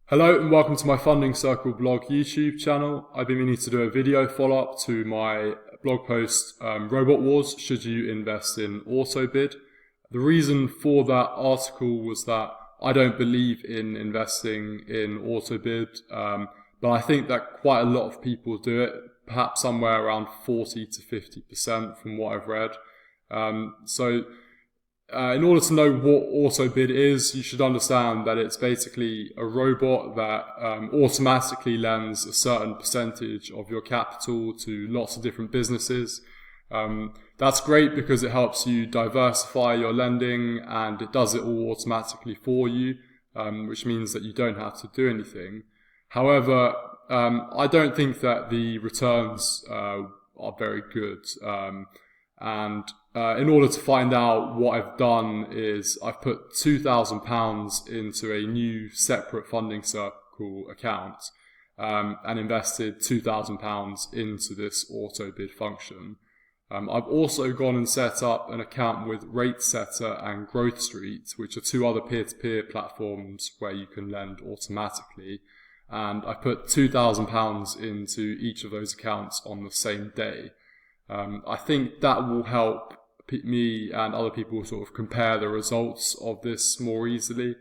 Hello and welcome to my Funding Circle blog YouTube channel. I've been meaning to do a video follow-up to my blog post, Robot Wars, should you invest in Autobid? The reason for that article was that I don't believe in investing in Autobid, but I think that quite a lot of people do it, perhaps somewhere around 40 to 50% from what I've read. In order to know what Autobid is, you should understand that it's basically a robot that automatically lends a certain percentage of your capital to lots of different businesses. That's great because it helps you diversify your lending and it does it all automatically for you, which means that you don't have to do anything. However, I don't think that the returns are very good. In order to find out what I've done is I've put £2,000 into a new separate Funding Circle account and invested £2,000 into this Autobid function. I've also gone and set up an account with RateSetter and Growth Street, which are two other peer-to-peer platforms where you can lend automatically. And I put £2,000 into each of those accounts on the same day. I think that will help me and other people sort of compare the results of this more easily.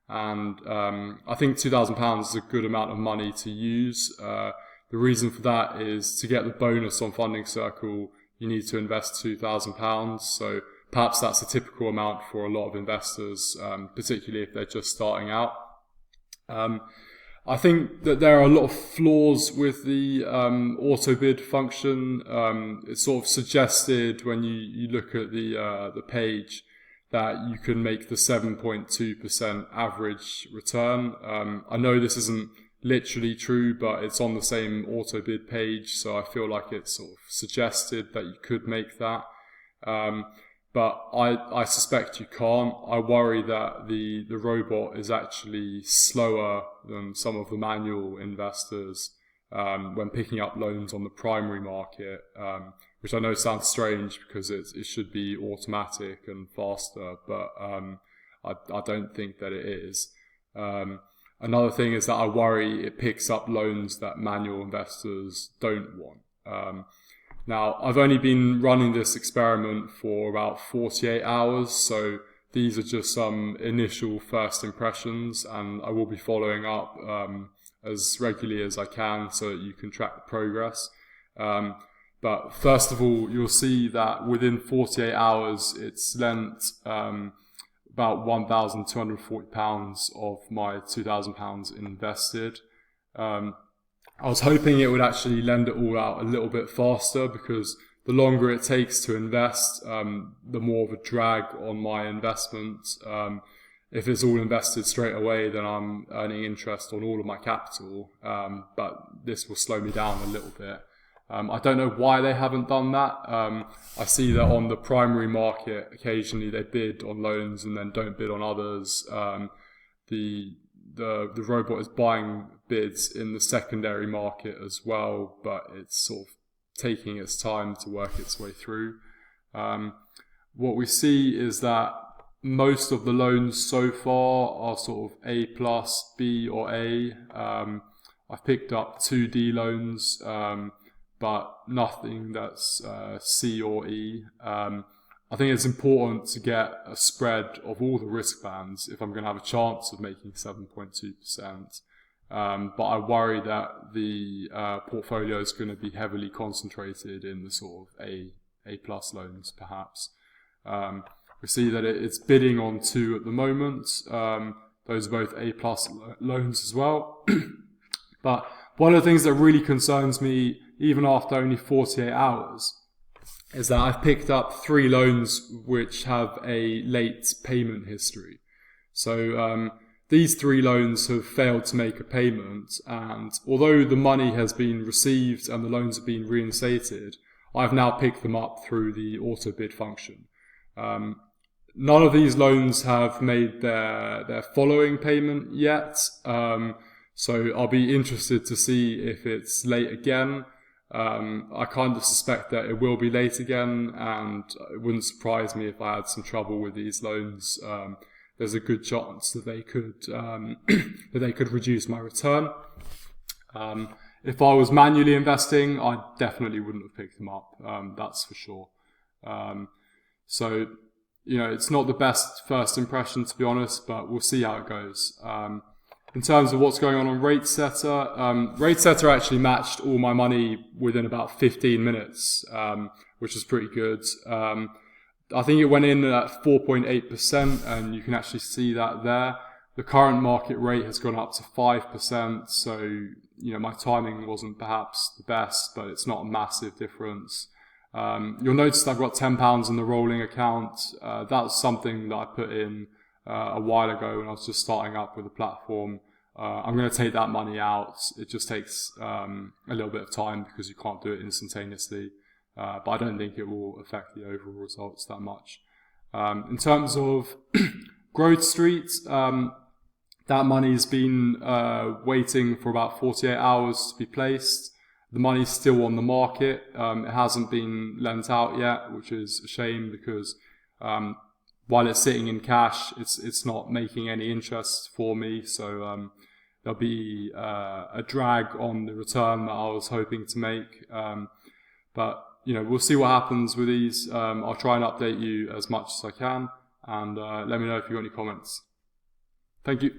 And I think £2,000 is a good amount of money to use. The reason for that is to get the bonus on Funding Circle, you need to invest £2,000. So perhaps that's a typical amount for a lot of investors, particularly if they're just starting out. I think that there are a lot of flaws with the Autobid function. It's sort of suggested when you look at the page that you can make the 7.2% average return. I know this isn't literally true, but it's on the same Autobid page, so I feel like it's sort of suggested that you could make that. But I suspect you can't. I worry that the robot is actually slower than some of the manual investors when picking up loans on the primary market, which I know sounds strange because it should be automatic and faster, but I don't think that it is. Another thing is that I worry it picks up loans that manual investors don't want. Now, I've only been running this experiment for about 48 hours, so these are just some initial first impressions, and I will be following up as regularly as I can so that you can track the progress. But first of all, you'll see that within 48 hours, it's lent about £1,240 of my £2,000 invested. I was hoping it would actually lend it all out a little bit faster because the longer it takes to invest, the more of a drag on my investment. If it's all invested straight away, then I'm earning interest on all of my capital, but this will slow me down a little bit. I don't know why they haven't done that. I see that on the primary market, occasionally they bid on loans and then don't bid on others. The robot is buying bids in the secondary market as well, but it's sort of taking its time to work its way through. What we see is that most of the loans so far are sort of A+, B or A. I've picked up 2D loans, but nothing that's C or E. I think it's important to get a spread of all the risk bands if I'm going to have a chance of making 7.2%. But I worry that the portfolio is going to be heavily concentrated in the sort of A+ loans, perhaps. We see that it's bidding on 2 at the moment. Those are both A+ loans as well. But one of the things that really concerns me, even after only 48 hours, is that I've picked up 3 loans which have a late payment history. So these 3 loans have failed to make a payment, and although the money has been received and the loans have been reinstated, I've now picked them up through the Autobid function. None of these loans have made their following payment yet, so I'll be interested to see if it's late again. I kind of suspect that it will be late again, and it wouldn't surprise me if I had some trouble with these loans. there's a good chance that they could that they could reduce my return. If I was manually investing, I definitely wouldn't have picked them up. That's for sure. So, it's not the best first impression, to be honest, but we'll see how it goes. In terms of what's going on RateSetter actually matched all my money within about 15 minutes, which is pretty good. I think it went in at 4.8%, and you can actually see that there. The current market rate has gone up to 5%, so my timing wasn't perhaps the best, but it's not a massive difference. You'll notice that I've got £10 in the rolling account. That's something that I put in a while ago when I was just starting up with the platform. I'm going to take that money out. It just takes a little bit of time because you can't do it instantaneously. But I don't think it will affect the overall results that much. In terms of Growth Street, that money's been waiting for about 48 hours to be placed. The money's still on the market. It hasn't been lent out yet, which is a shame because while it's sitting in cash, it's not making any interest for me. So there'll be a drag on the return that I was hoping to make. But we'll see what happens with these. I'll try and update you as much as I can, and let me know if you've got any comments. Thank you.